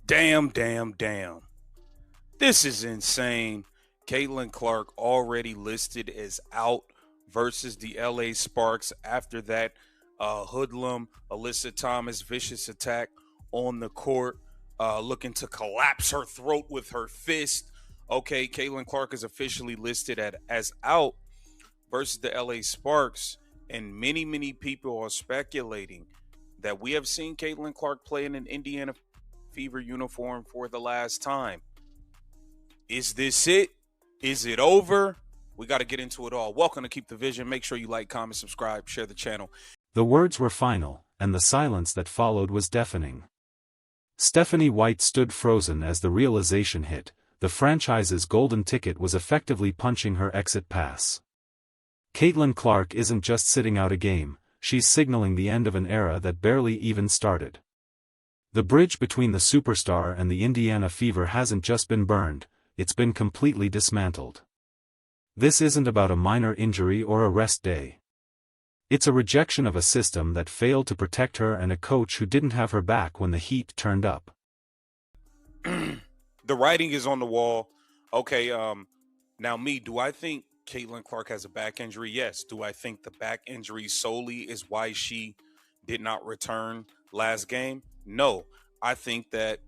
Damn. This is insane. Caitlin Clark already listed as out versus the LA Sparks after that hoodlum Alyssa Thomas vicious attack on the court, looking to collapse her throat with her fist. Okay, Caitlin Clark is officially listed as out versus the LA Sparks, and many people are speculating that we have seen Caitlin Clark play in an Indiana Fever uniform for the last time. Is this it? Is it over? We got to get into it all. Welcome to Keep the Vision. Make sure you like, comment, subscribe, share the channel. The words were final, and the silence that followed was deafening. Stephanie White stood frozen as the realization hit. The franchise's golden ticket was effectively punching her exit pass. Caitlin Clark isn't just sitting out a game, she's signaling the end of an era that barely even started. The bridge between the superstar and the Indiana Fever hasn't just been burned, it's been completely dismantled. This isn't about a minor injury or a rest day. It's a rejection of a system that failed to protect her and a coach who didn't have her back when the heat turned up. The writing is on the wall. Okay, now do I think Caitlin Clark has a back injury? Yes. Do I think the back injury solely is why she did not return last game? No. I think that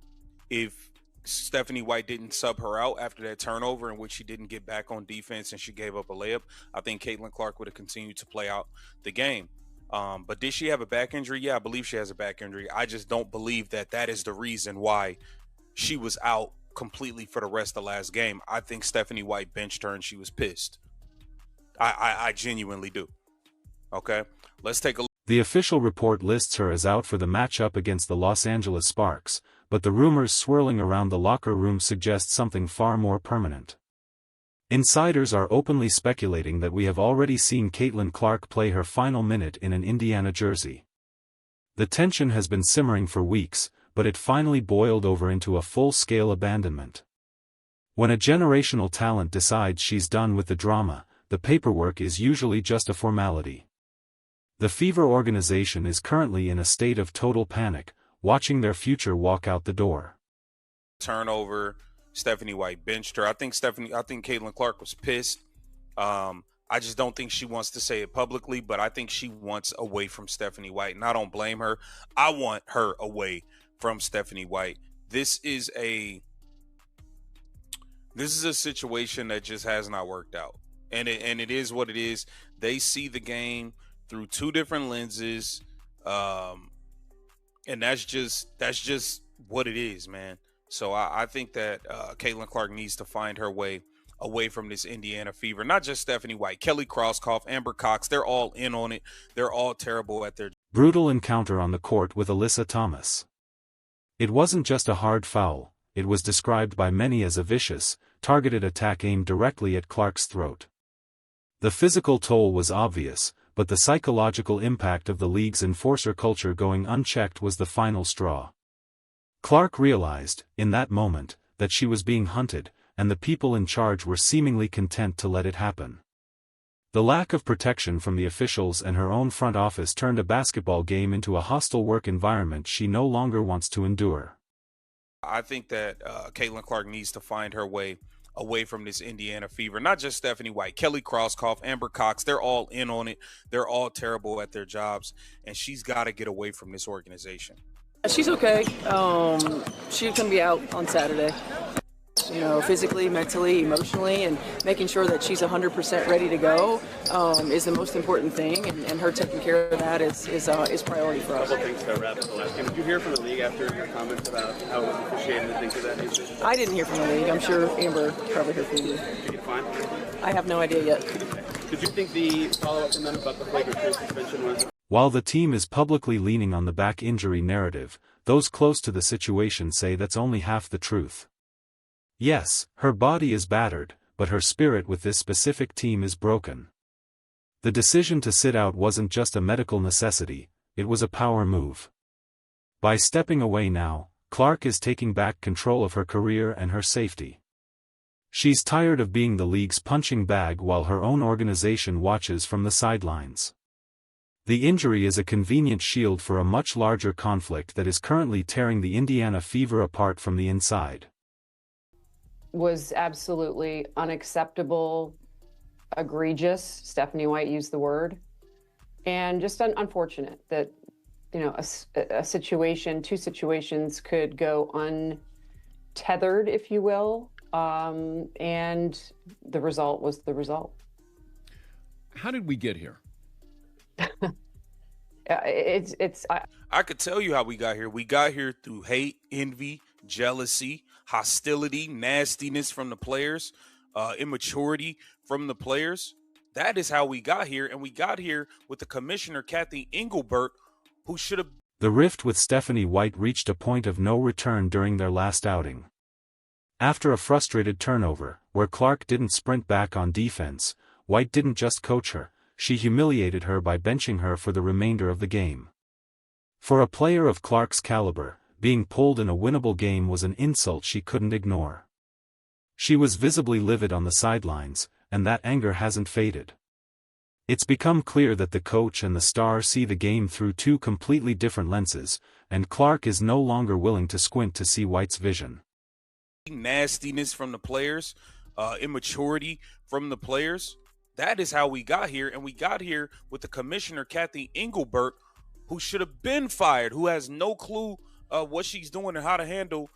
if Stephanie White didn't sub her out after that turnover in which she didn't get back on defense and she gave up a layup, I think Caitlin Clark would have continued to play out the game. But did she have a back injury? Yeah, I believe she has a back injury. I just don't believe that is the reason why she was out completely for the rest of the last game. I think Stephanie White benched her and she was pissed. I genuinely do. Okay, let's take a look. The official report lists her as out for the matchup against the Los Angeles Sparks, but the rumors swirling around the locker room suggest something far more permanent. Insiders are openly speculating that we have already seen Caitlin Clark play her final minute in an Indiana jersey. The tension has been simmering for weeks, but it finally boiled over into a full-scale abandonment. When a generational talent decides she's done with the drama, the paperwork is usually just a formality. The Fever organization is currently in a state of total panic, watching their future walk out the door. Turnover, Stephanie White benched her. I think Caitlin Clark was pissed. I just don't think she wants to say it publicly, but I think she wants away from Stephanie White, and I don't blame her. I want her away from Stephanie White. This is a situation that just has not worked out, and it is what it is. They see the game through two different lenses, and that's just what it is, man. So I think that Caitlin Clark needs to find her way away from this Indiana Fever. Not just Stephanie White, Kelly Crosskoff, Amber Cox, they're all in on it. They're all terrible at their brutal encounter on the court with Alyssa Thomas. It wasn't just a hard foul, it was described by many as a vicious, targeted attack aimed directly at Clark's throat. The physical toll was obvious, but the psychological impact of the league's enforcer culture going unchecked was the final straw. Clark realized, in that moment, that she was being hunted, and the people in charge were seemingly content to let it happen. The lack of protection from the officials and her own front office turned a basketball game into a hostile work environment she no longer wants to endure. I think that Caitlin Clark needs to find her way away from this Indiana Fever. Not just Stephanie White, Kelly Crosskoff, Amber Cox, they're all in on it. They're all terrible at their jobs, and she's got to get away from this organization. She's okay. She's going to be out on Saturday. Physically, mentally, emotionally, and making sure that she's 100% ready to go is the most important thing, and her taking care of that is priority for us. A couple things to wrap up the last game. Did you hear from the league after your comments about how it was officiating and things of that nature? I didn't hear from the league. I'm sure Amber probably heard from you. Did you get fined? I have no idea yet. Did you think the follow-up from them about the flagrant two suspension was? While the team is publicly leaning on the back injury narrative, those close to the situation say that's only half the truth. Yes, her body is battered, but her spirit with this specific team is broken. The decision to sit out wasn't just a medical necessity, it was a power move. By stepping away now, Clark is taking back control of her career and her safety. She's tired of being the league's punching bag while her own organization watches from the sidelines. The injury is a convenient shield for a much larger conflict that is currently tearing the Indiana Fever apart from the inside. Was absolutely unacceptable, egregious. Stephanie White used the word, and just unfortunate that, you know, a situation, two situations could go untethered, if you will, and the result was the result. How did we get here? I could tell you how we got here. We got here through hate, envy, jealousy, hostility, nastiness from the players, immaturity from the players. That is how we got here, and we got here with the commissioner, Kathy Engelbert, who should have... The rift with Stephanie White reached a point of no return during their last outing. After a frustrated turnover, where Clark didn't sprint back on defense, White didn't just coach her, she humiliated her by benching her for the remainder of the game. For a player of Clark's caliber, being pulled in a winnable game was an insult she couldn't ignore. She was visibly livid on the sidelines, and that anger hasn't faded. It's become clear that the coach and the star see the game through two completely different lenses, and Clark is no longer willing to squint to see White's vision. Nastiness from the players, immaturity from the players. That is how we got here, and we got here with the commissioner, Kathy Engelbert, who should have been fired, who has no clue what she's doing and how to handle.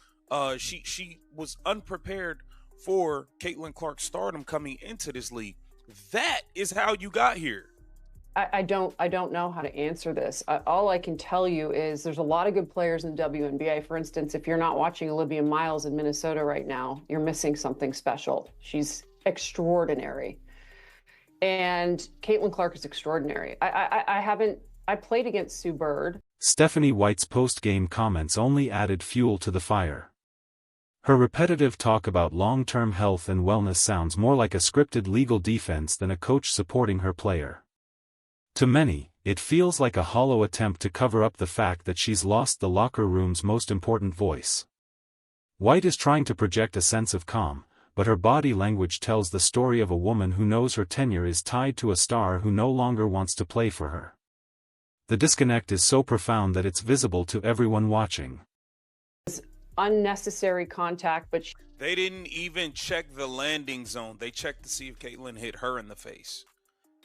She was unprepared for Caitlin Clark's stardom coming into this league. That is how you got here. I don't know how to answer this. All I can tell you is there's a lot of good players in the WNBA. For instance, if you're not watching Olivia Miles in Minnesota right now, you're missing something special. She's extraordinary. And Caitlin Clark is extraordinary. I played against Sue Bird. Stephanie White's post-game comments only added fuel to the fire. Her repetitive talk about long-term health and wellness sounds more like a scripted legal defense than a coach supporting her player. To many, it feels like a hollow attempt to cover up the fact that she's lost the locker room's most important voice. White is trying to project a sense of calm, but her body language tells the story of a woman who knows her tenure is tied to a star who no longer wants to play for her. The disconnect is so profound that it's visible to everyone watching. Unnecessary contact, but they didn't even check the landing zone. They checked to see if Caitlin hit her in the face.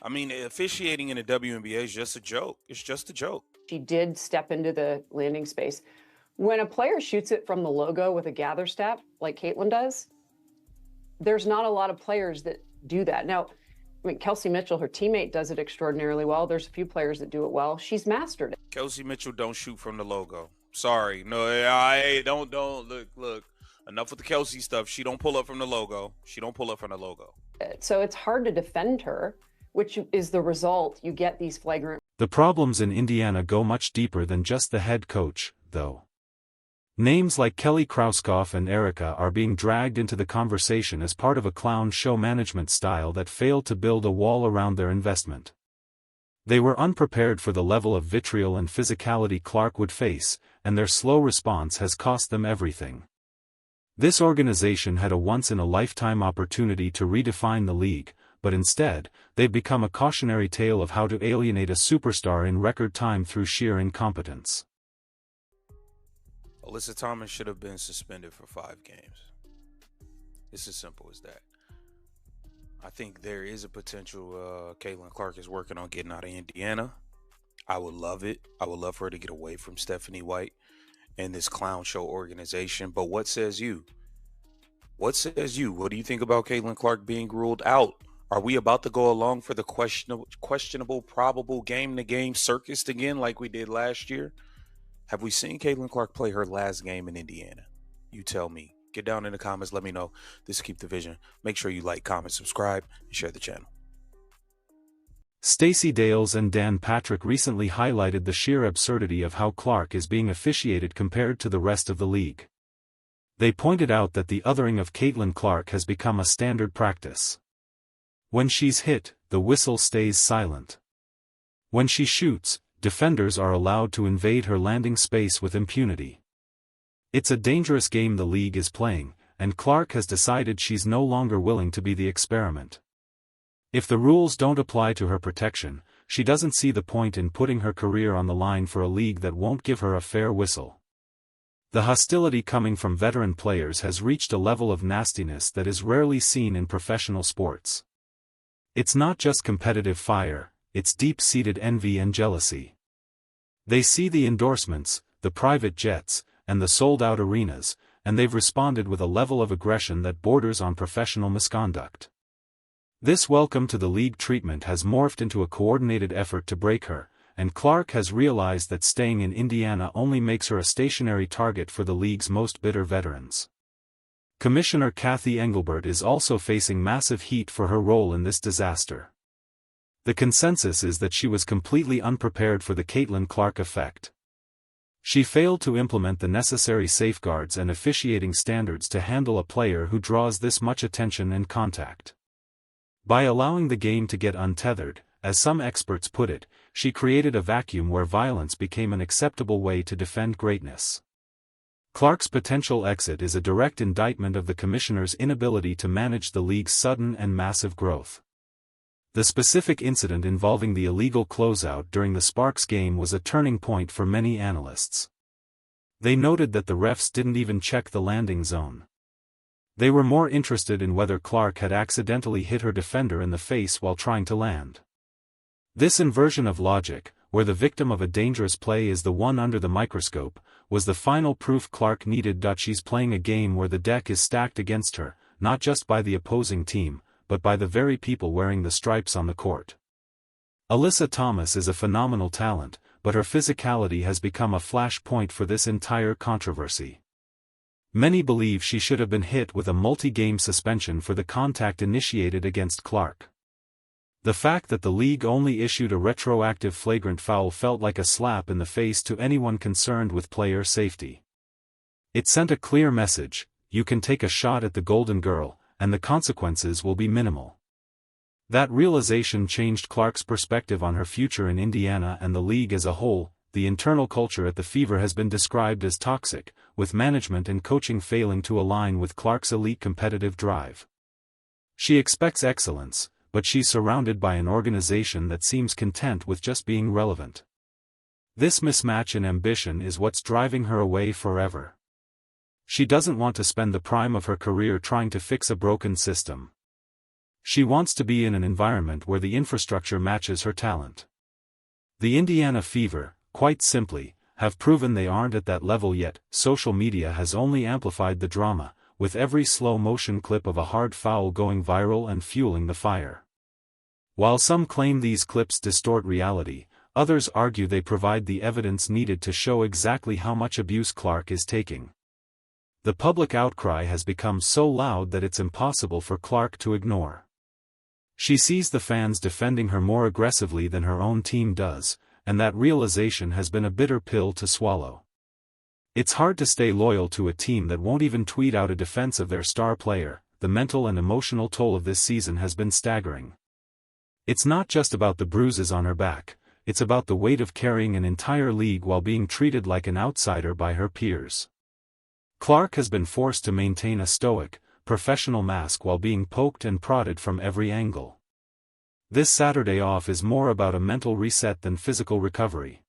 I mean, officiating in the WNBA is just a joke. It's just a joke. She did step into the landing space. When a player shoots it from the logo with a gather step, like Caitlin does, there's not a lot of players that do that. Now, I mean, Kelsey Mitchell, her teammate, does it extraordinarily well. There's a few players that do it well. She's mastered it. Kelsey Mitchell don't shoot from the logo. Sorry. No, I don't look. Enough with the Kelsey stuff. She don't pull up from the logo. So it's hard to defend her, which is the result. You get these flagrant. The problems in Indiana go much deeper than just the head coach, though. Names like Kelly Krauskopf and Erica are being dragged into the conversation as part of a clown show management style that failed to build a wall around their investment. They were unprepared for the level of vitriol and physicality Clark would face, and their slow response has cost them everything. This organization had a once-in-a-lifetime opportunity to redefine the league, but instead, they've become a cautionary tale of how to alienate a superstar in record time through sheer incompetence. Alyssa Thomas should have been suspended for 5 games. It's as simple as that. I think there is a potential Caitlin Clark is working on getting out of Indiana. I would love it. I would love for her to get away from Stephanie White and this clown show organization. But what says you? What says you? What do you think about Caitlin Clark being ruled out? Are we about to go along for the questionable, probable game-to-game circus again like we did last year? Have we seen Caitlin Clark play her last game in Indiana? You tell me. Get down in the comments. Let me know. This is Keep the Vision. Make sure you like, comment, subscribe, and share the channel. Stacey Dales and Dan Patrick recently highlighted the sheer absurdity of how Clark is being officiated compared to the rest of the league. They pointed out that the othering of Caitlin Clark has become a standard practice. When she's hit, the whistle stays silent. When she shoots, defenders are allowed to invade her landing space with impunity. It's a dangerous game the league is playing, and Clark has decided she's no longer willing to be the experiment. If the rules don't apply to her protection, she doesn't see the point in putting her career on the line for a league that won't give her a fair whistle. The hostility coming from veteran players has reached a level of nastiness that is rarely seen in professional sports. It's not just competitive fire, it's deep-seated envy and jealousy. They see the endorsements, the private jets, and the sold-out arenas, and they've responded with a level of aggression that borders on professional misconduct. This welcome to the league treatment has morphed into a coordinated effort to break her, and Clark has realized that staying in Indiana only makes her a stationary target for the league's most bitter veterans. Commissioner Kathy Engelbert is also facing massive heat for her role in this disaster. The consensus is that she was completely unprepared for the Caitlin Clark effect. She failed to implement the necessary safeguards and officiating standards to handle a player who draws this much attention and contact. By allowing the game to get untethered, as some experts put it, she created a vacuum where violence became an acceptable way to defend greatness. Clark's potential exit is a direct indictment of the commissioner's inability to manage the league's sudden and massive growth. The specific incident involving the illegal closeout during the Sparks game was a turning point for many analysts. They noted that the refs didn't even check the landing zone. They were more interested in whether Clark had accidentally hit her defender in the face while trying to land. This inversion of logic, where the victim of a dangerous play is the one under the microscope, was the final proof Clark needed. She's playing a game where the deck is stacked against her, not just by the opposing team, but by the very people wearing the stripes on the court. Alyssa Thomas is a phenomenal talent, but her physicality has become a flashpoint for this entire controversy. Many believe she should have been hit with a multi-game suspension for the contact initiated against Clark. The fact that the league only issued a retroactive flagrant foul felt like a slap in the face to anyone concerned with player safety. It sent a clear message: you can take a shot at the Golden Girl, and the consequences will be minimal. That realization changed Clark's perspective on her future in Indiana and the league as a whole. The internal culture at the Fever has been described as toxic, with management and coaching failing to align with Clark's elite competitive drive. She expects excellence, but she's surrounded by an organization that seems content with just being relevant. This mismatch in ambition is what's driving her away forever. She doesn't want to spend the prime of her career trying to fix a broken system. She wants to be in an environment where the infrastructure matches her talent. The Indiana Fever, quite simply, have proven they aren't at that level yet. Social media has only amplified the drama, with every slow-motion clip of a hard foul going viral and fueling the fire. While some claim these clips distort reality, others argue they provide the evidence needed to show exactly how much abuse Clark is taking. The public outcry has become so loud that it's impossible for Clark to ignore. She sees the fans defending her more aggressively than her own team does, and that realization has been a bitter pill to swallow. It's hard to stay loyal to a team that won't even tweet out a defense of their star player. The mental and emotional toll of this season has been staggering. It's not just about the bruises on her back, it's about the weight of carrying an entire league while being treated like an outsider by her peers. Clark has been forced to maintain a stoic, professional mask while being poked and prodded from every angle. This Saturday off is more about a mental reset than physical recovery.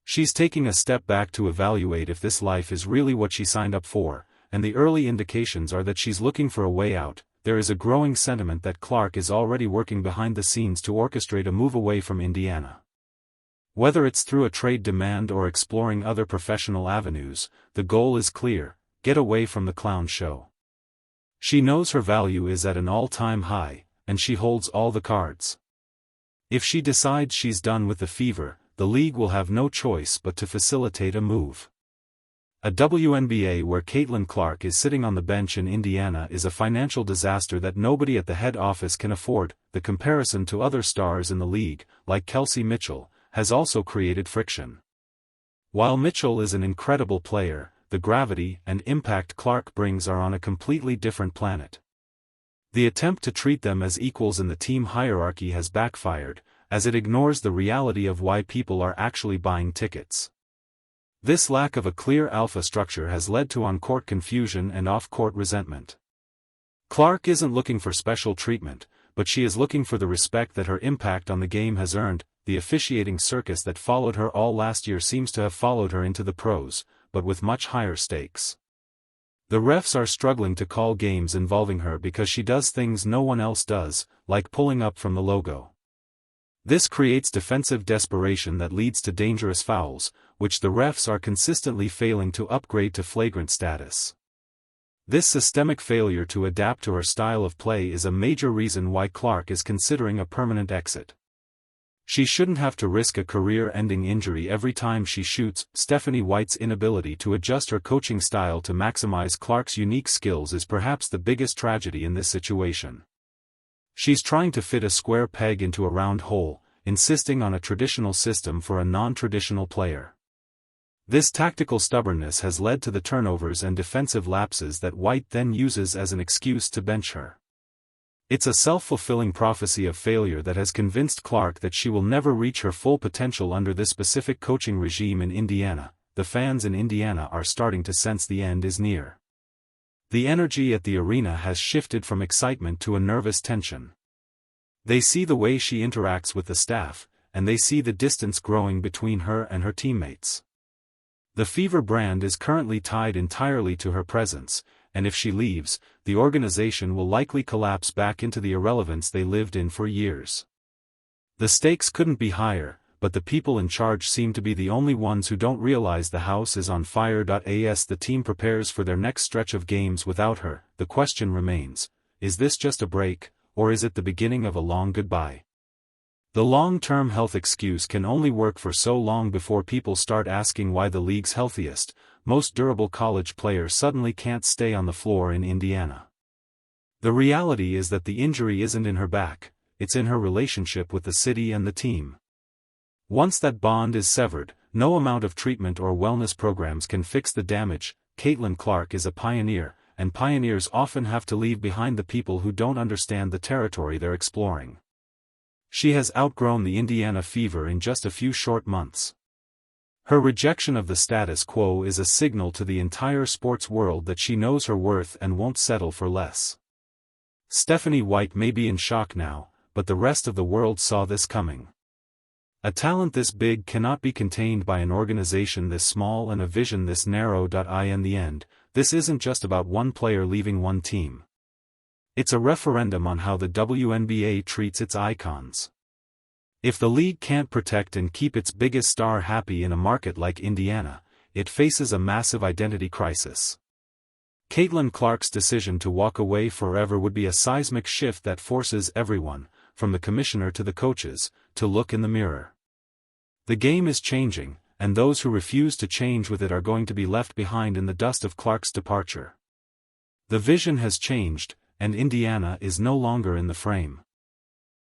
She's taking a step back to evaluate if this life is really what she signed up for, and the early indications are that she's looking for a way out. There is a growing sentiment that Clark is already working behind the scenes to orchestrate a move away from Indiana. Whether it's through a trade demand or exploring other professional avenues, the goal is clear: get away from the clown show. She knows her value is at an all-time high, and she holds all the cards. If she decides she's done with the Fever, the league will have no choice but to facilitate a move. A WNBA where Caitlin Clark is sitting on the bench in Indiana is a financial disaster that nobody at the head office can afford. The comparison to other stars in the league, like Kelsey Mitchell, has also created friction. While Mitchell is an incredible player, the gravity and impact Clark brings are on a completely different planet. The attempt to treat them as equals in the team hierarchy has backfired, as it ignores the reality of why people are actually buying tickets. This lack of a clear alpha structure has led to on-court confusion and off-court resentment. Clark isn't looking for special treatment, but she is looking for the respect that her impact on the game has earned. the officiating circus that followed her all last year seems to have followed her into the pros, but with much higher stakes. The refs are struggling to call games involving her because she does things no one else does, like pulling up from the logo. This creates defensive desperation that leads to dangerous fouls, which the refs are consistently failing to upgrade to flagrant status. This systemic failure to adapt to her style of play is a major reason why Clark is considering a permanent exit. She shouldn't have to risk a career-ending injury every time she shoots. Stephanie White's inability to adjust her coaching style to maximize Clark's unique skills is perhaps the biggest tragedy in this situation. She's trying to fit a square peg into a round hole, insisting on a traditional system for a non-traditional player. This tactical stubbornness has led to the turnovers and defensive lapses that White then uses as an excuse to bench her. It's a self-fulfilling prophecy of failure that has convinced Clark that she will never reach her full potential under this specific coaching regime in Indiana. The fans in Indiana are starting to sense the end is near. The energy at the arena has shifted from excitement to a nervous tension. They see the way she interacts with the staff, and they see the distance growing between her and her teammates. The Fever brand is currently tied entirely to her presence, and if she leaves, the organization will likely collapse back into the irrelevance they lived in for years. The stakes couldn't be higher, but the people in charge seem to be the only ones who don't realize the house is on fire. As the team prepares for their next stretch of games without her, the question remains, is this just a break, or is it the beginning of a long goodbye? The long-term health excuse can only work for so long before people start asking why the league's healthiest, most durable college player suddenly can't stay on the floor in Indiana. The reality is that the injury isn't in her back, it's in her relationship with the city and the team. Once that bond is severed, no amount of treatment or wellness programs can fix the damage. Caitlin Clark is a pioneer, and pioneers often have to leave behind the people who don't understand the territory they're exploring. She has outgrown the Indiana Fever in just a few short months. Her rejection of the status quo is a signal to the entire sports world that she knows her worth and won't settle for less. Stephanie White may be in shock now, but the rest of the world saw this coming. A talent this big cannot be contained by an organization this small and a vision this narrow. In the end, this isn't just about one player leaving one team. It's a referendum on how the WNBA treats its icons. If the league can't protect and keep its biggest star happy in a market like Indiana, it faces a massive identity crisis. Caitlin Clark's decision to walk away forever would be a seismic shift that forces everyone, from the commissioner to the coaches, to look in the mirror. The game is changing, and those who refuse to change with it are going to be left behind in the dust of Clark's departure. The vision has changed, and Indiana is no longer in the frame.